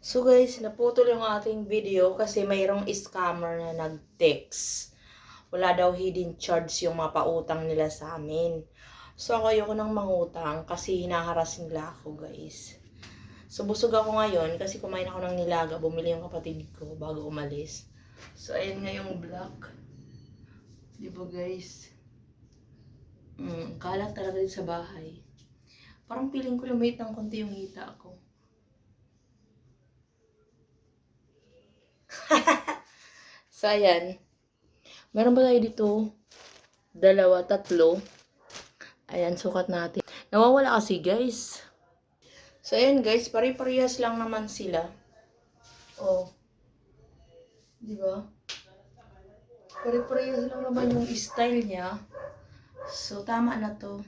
So guys, naputol yung ating video kasi mayroong scammer na nag-text. Wala daw hidden charge yung mapautang nila sa amin. So ako ayoko nang mangutang kasi hinaharas nila ako guys. So busog ako ngayon kasi kumain ako ng nilaga. Bumili yung kapatid ko bago umalis. So ayan nga yung vlog. Diba guys? Kalat talaga din sa bahay. Parang feeling ko lumit ng konti yung hita ko. So ayan. Meron ba tayo dito? 2, 3. Ayan, sukat natin. Nawawala kasi, guys. So, ayan, guys. Pare-parehas lang naman sila. Oh. Diba? Pare-parehas lang naman yung style niya. So, tama na to.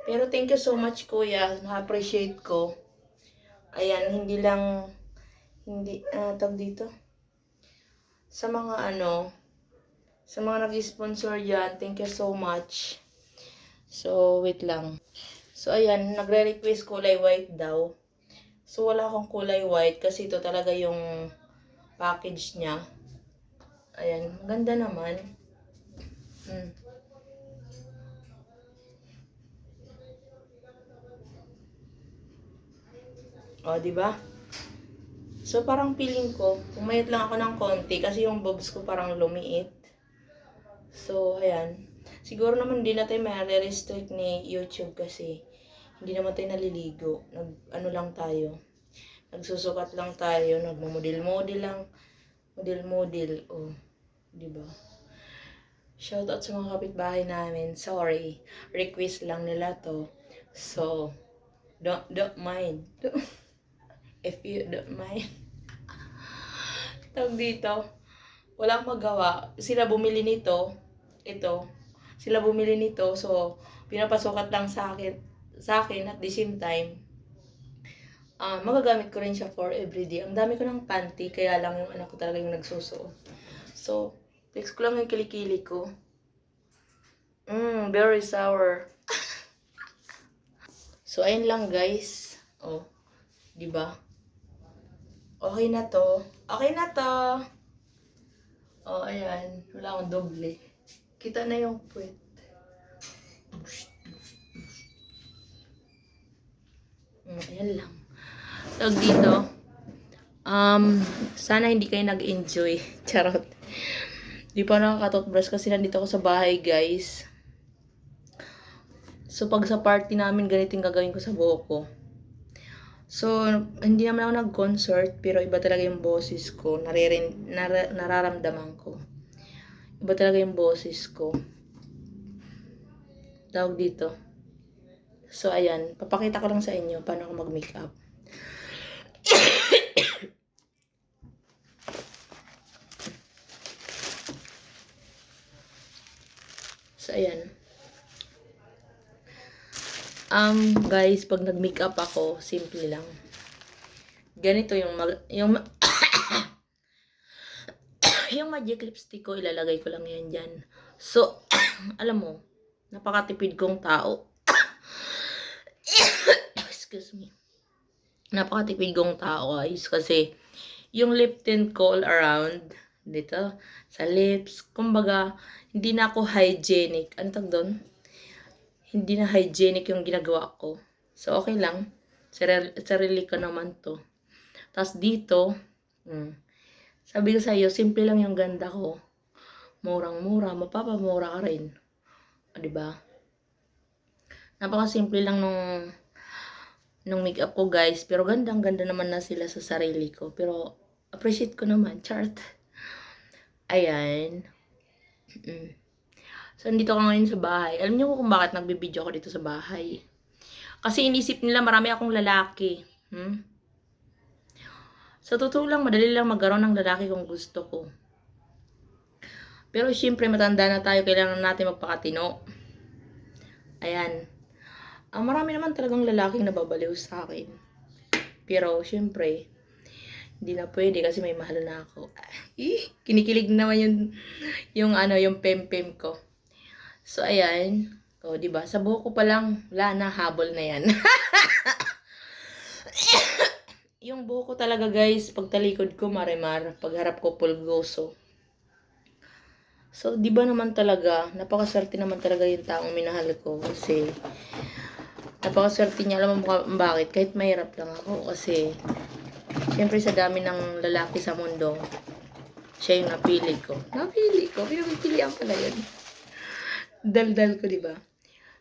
Pero, thank you so much, kuya. Na-appreciate ko. Ayan, tag dito. Sa mga sa mga nag-sponsor dyan, thank you so much. So, wait lang. So, ayan, nagre-request kulay white daw. So, wala akong kulay white kasi ito talaga yung package niya. Ayan, ganda naman. O, di ba? So, parang feeling ko, umayat lang ako ng konti kasi yung bobs ko parang lumiit. So, ayan. Siguro naman hindi na tayo ma-restrict ni YouTube kasi hindi naman tayo naliligo. Ano lang tayo. Nagsusukat lang tayo. Nagmamodel-model lang. Model-model. Oh, di ba? Shoutout sa mga kapitbahay namin. Sorry. Request lang nila to. So, don't mind. If you don't mind. Tawag dito. Walang magawa. Sila bumili nito. Ito. Sila bumili nito. So, pinapasukat lang sa akin at the same time. Magagamit ko rin siya for everyday. Ang dami ko ng panty. Kaya lang yung anak ko talaga yung nagsusuot. So, flex ko lang yung kilikili ko. Very sour. So, ayun lang guys. Oh, di ba? Okay na to. Okay na to. Oh, ayan. Wala akong doble. Kita na yung puwet. Ayan lang. Tawag dito. Sana hindi kayo nag-enjoy. Charot. Di pa nakaka-toothbrush kasi nandito ako sa bahay, guys. So, pag sa party namin, ganito yung gagawin ko sa buhok ko. So, hindi naman ako nag-concert, pero iba talaga yung boses ko. Nararamdaman ko. Iba talaga yung boses ko. Tawag dito. So, ayan. Papakita ko lang sa inyo paano ako mag-makeup. So, ayan. Guys, pag nag-makeup ako, simple lang. Ganito yung yung magic lipstick ko, ilalagay ko lang yan dyan. So, alam mo, napakatipid kong tao. Excuse me. Napakatipid kong tao, guys. Kasi, yung lip tint ko all around, dito, sa lips, kumbaga, hindi na ako hygienic. Ano tag doon? Hindi na hygienic yung ginagawa ko. So, okay lang. Sarili ko naman to. Tapos dito, sabi ko sa iyo, simple lang yung ganda ko. Murang-mura, mapapamura ka rin. O, diba? Napaka-simple lang nung makeup ko, guys. Pero gandang-ganda naman na sila sa sarili ko. Pero, appreciate ko naman. Chart. Ayan. So, nandito ka ngayon sa bahay. Alam niyo kung bakit nagbibideo ako dito sa bahay? Kasi inisip nila marami akong lalaki. Sa totoo lang, madali lang magkaroon ng lalaki kung gusto ko. Pero syempre, matanda na tayo. Kailangan natin magpakatino. Ayan. Marami naman talagang lalaking nababaliw sa akin. Pero, syempre, hindi na pwede kasi may mahal na ako. Kinikilig naman yung pem-pem ko. So, ayan. O, diba? Sa buhok ko pa lang, wala na, habol na yan. Yung yung buhok ko talaga guys, pagtalikod ko marimar, pagharap ko pulgoso. So, di ba naman talaga, napakaswerte naman talaga yung taong minahal ko kasi napakaswerte niya. Alam mo bakit? Kahit mahirap lang ako kasi siyempre sa dami ng lalaki sa mundo, siya yung napili ko. Napili ko? Pinapipilian pala yun. Daldal ko, di ba?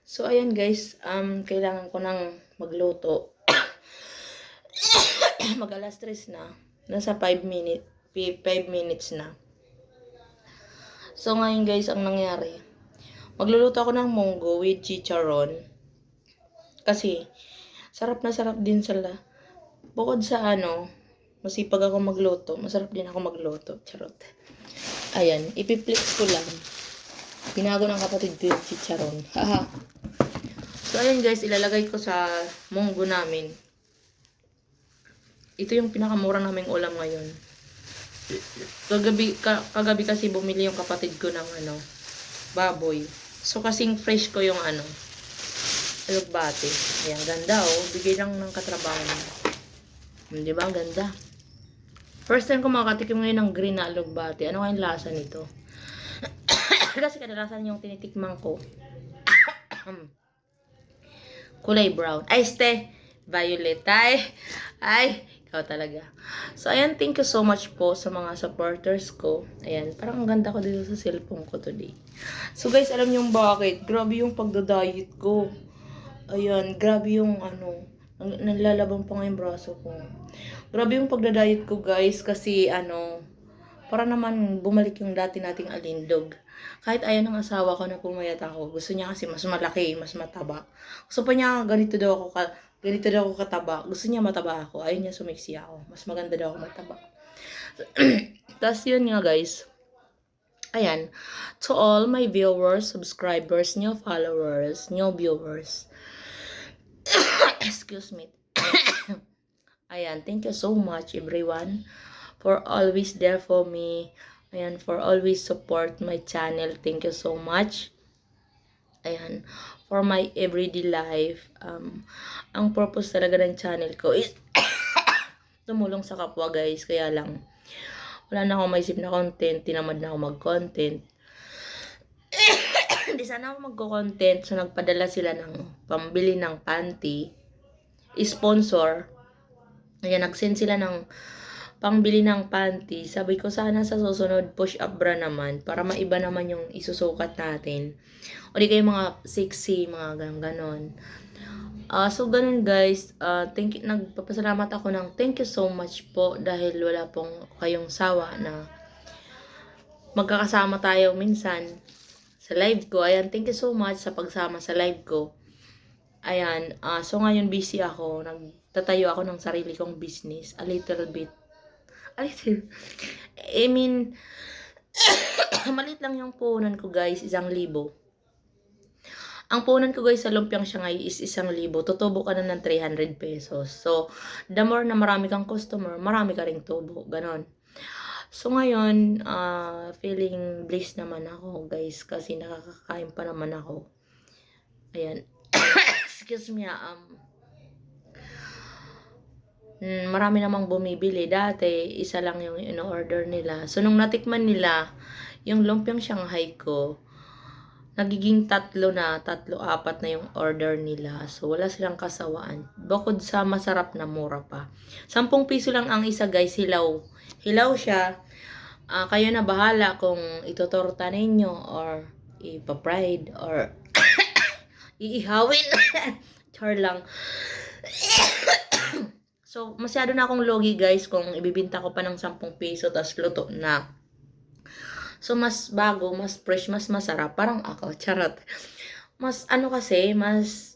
So, ayan guys, kailangan ko nang magluto. Mag-alas 3 na. Nasa 5 minutes na. So, ngayon guys, ang nangyari, magluluto ako ng munggo with chicharon. Kasi, sarap na sarap din sila. Bukod sa masipag ako magluto, masarap din ako magluto. Charot. Ayan, ipiflix ko lang. Binago ng kapatid ko yung chicharon. Haha. So, ayan guys, ilalagay ko sa munggo namin. Ito yung pinakamura naming ulam ngayon. Kagabi kasi bumili yung kapatid ko ng baboy. So kasing fresh ko yung alugbate. Ayan, ganda bigay lang ng katrabaho niya. Di ba? Ang ganda. First time ko makatikim ngayon ng green na alugbate. Ano kayong lasa nito? Kasi kadalasan yung tinitikman ko. Kulay brown. Ay, violet. Ay, ikaw talaga. So, ayan, thank you so much po sa mga supporters ko. Ayan, parang ang ganda ko dito sa cellphone ko today. So, guys, alam niyo bakit? Grabe yung pagda-diet ko. Ayan, grabe yung nalalabang pa nga yung braso ko. Grabe yung pagda-diet ko, guys, kasi para naman bumalik yung dati nating alindog. Kahit ayaw ng asawa ko na pumayat ako, gusto niya kasi mas malaki, mas mataba. Gusto pa niya ganito daw ako kataba. Gusto niya mataba ako. Ayaw niya sumiksi ako. Mas maganda daw ako mataba. Tapos yun nga guys. Ayan. To all my viewers, subscribers, new followers, new viewers. Excuse me. Ayan. Thank you so much everyone for always there for me. Ayan. For always support my channel. Thank you so much. Ayan, for my everyday life, ang purpose talaga ng channel ko is tumulong sa kapwa guys, kaya lang, wala na akong maisip na content, tinamad na ako mag-content. Hindi sana ako mag-content, so nagpadala sila ng pambili ng panty, sponsor, ayan, nag-send sila ng pangbili ng panty. Sabi ko sana sa susunod push up bra naman para maiba naman yung isusukat natin. O di kayo mga sexy, mga ganon. So ganun guys, nagpapasalamat ako ng thank you so much po dahil wala pong kayong sawa na magkakasama tayo minsan sa live ko. Ayan, thank you so much sa pagsama sa live ko. Ayan, so ngayon busy ako, nagtatayo ako ng sarili kong business, a little bit. I mean, maliit lang yung puhunan ko guys, 1,000. Ang puhunan ko guys sa Lumpiang Shanghai is 1,000. Tutubo ka na ng 300 pesos. So, the more na marami kang customer, marami ka ring tubo. Ganon. So, ngayon, feeling blessed naman ako guys kasi nakakakain pa naman ako. Ayan. Excuse me, marami namang bumibili. Dati, isa lang yung in-order nila. So, nung natikman nila, yung Lumpiang Shanghai ko, nagiging 3, 4 na yung order nila. So, wala silang kasawaan. Bukod sa masarap na mura pa. 10 piso lang ang isa guys, hilaw. Hilaw siya. Kayo na bahala kung itotorta ninyo or ipa-fried or iihawin. Char lang. So, masyado na akong logi guys kung ibibinta ko pa ng 10 piso tas luto na. So, mas bago, mas fresh, mas masarap. Parang ako, charot. Mas kasi, mas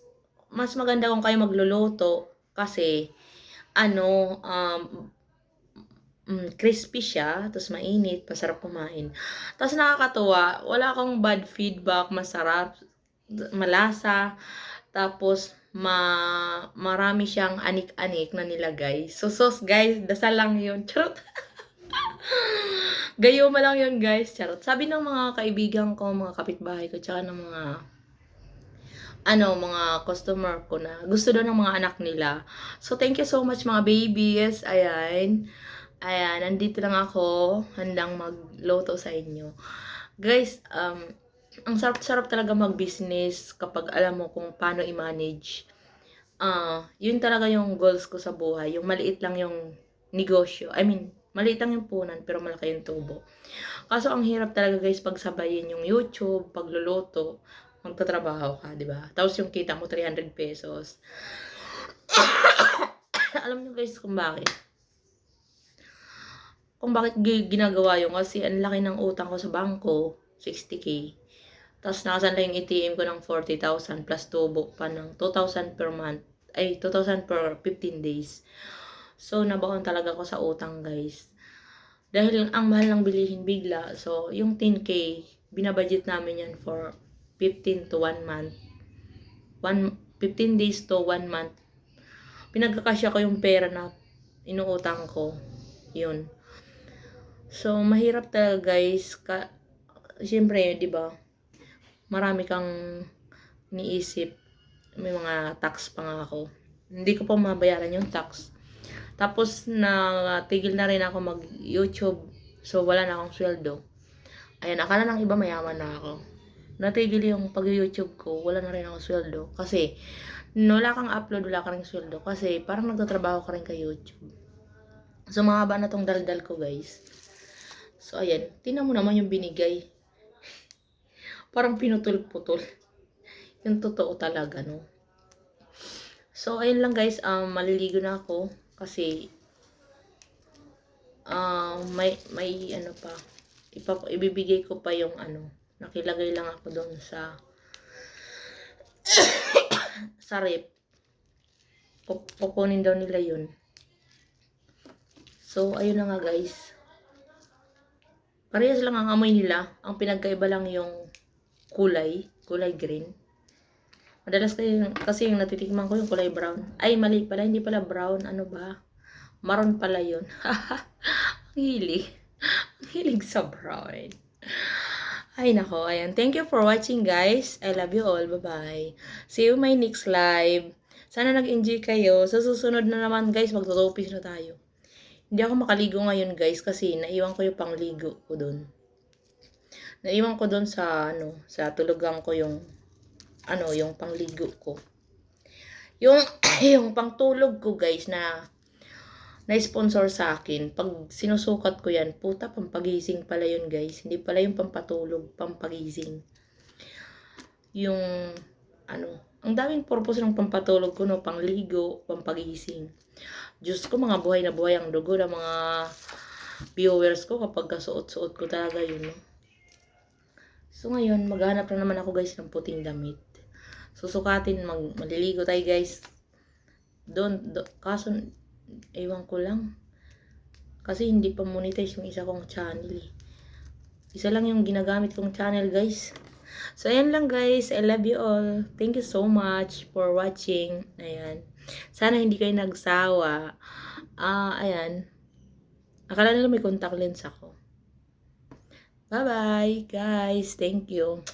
maganda kung kayo magluluto kasi crispy siya, tapos mainit, masarap kumain. Tapos nakakatuwa, wala akong bad feedback, masarap, malasa, tapos marami siyang anik-anik na nilagay. So, guys, dasal lang yun. Charot. Gayuma lang yun, guys. Charot. Sabi ng mga kaibigan ko, mga kapitbahay ko, tsaka ng mga mga customer ko na gusto daw ng mga anak nila. So, thank you so much mga babies. Ayan. Ayan, nandito lang ako. Handang magluto sa inyo. Guys, ang sarap-sarap talaga mag-business kapag alam mo kung paano i-manage. Yun talaga yung goals ko sa buhay. Yung maliit lang yung negosyo. I mean, maliit lang yung punan pero malaki yung tubo. Kaso ang hirap talaga guys pagsabayin yung YouTube, pagluluto, magtatrabaho ka, di ba? Tapos yung kita mo 300 pesos. Alam niyo guys kung bakit? Kung bakit ginagawa yung kasi ang laki ng utang ko sa bangko, 60k. Tapos nakasanla yung ATM ko ng 40,000 plus tubo pa ng 2,000 per month. Ay, 2,000 per 15 days. So, nabaon talaga ako sa utang guys. Dahil ang mahal ng bilihin bigla. So, yung 10k, binabudget namin yan for 15 to 1 month. 15 days to 1 month. Pinagkakasya ko yung pera na inuutang ko. Yun. So, mahirap talaga guys. Siyempre, di ba? Marami kang niisip. May mga tax pa nga ako. Hindi ko pa mabayaran yung tax. Tapos, tigil na rin ako mag-YouTube. So, wala na akong sweldo. Ayan, akala ng iba mayaman na ako. Natigil yung pag-YouTube ko, wala na rin ako sweldo. Kasi, wala kang upload, wala ka rin sweldo. Kasi, parang nagtatrabaho ka rin kay YouTube. So, mahaba na tong daldal ko, guys. So, ayan. Tingnan mo naman yung binigay. Parang pinutol-putol. Yung totoo talaga, no? So, ayun lang, guys. Maliligo na ako. Kasi, may ano pa. Ibibigay ko pa yung nakilagay lang ako doon sa rep. Kukunin daw nila yun. So, ayun na nga guys. Parehas lang ang amoy nila. Ang pinagkaiba lang yung kulay green. Madalas kasi yung natitikman ko yung kulay brown. Ay, mali pala. Hindi pala brown. Ano ba? Maroon pala yun. Ang hilig. Ang hilig sa brown. Ay, nako. Ayan. Thank you for watching, guys. I love you all. Bye-bye. See you my next live. Sana nag-enjoy kayo. Sa susunod na naman, guys, magtutopis na tayo. Hindi ako makaligo ngayon, guys, kasi naiwan ko yung pangligo ko doon. Naiwan ko doon sa, sa tulugan ko yung, yung pangligo ko. Yung, yung pangtulog ko, guys, na sponsor sa akin. Pag sinusukat ko yan, puta, pampagising pala yun, guys. Hindi pala yung pampatulog, pampagising. Yung, ang daming purpose ng pampatulog ko, no? Pangligo, pampagising. Diyos ko, mga buhay na buhay ang dugo ng mga viewers ko kapag kasuot-suot ko talaga yun, no? So, ngayon, maghanap na naman ako, guys, ng puting damit. Susukatin, maliligo tayo, guys. Kaso, ewan ko lang. Kasi hindi pa monetize yung isa kong channel, eh. Isa lang yung ginagamit kong channel, guys. So, ayan lang, guys. I love you all. Thank you so much for watching. Ayan. Sana hindi kayo nagsawa. Ayan. Akala nila may contact lens ako. Bye-bye, guys. Thank you.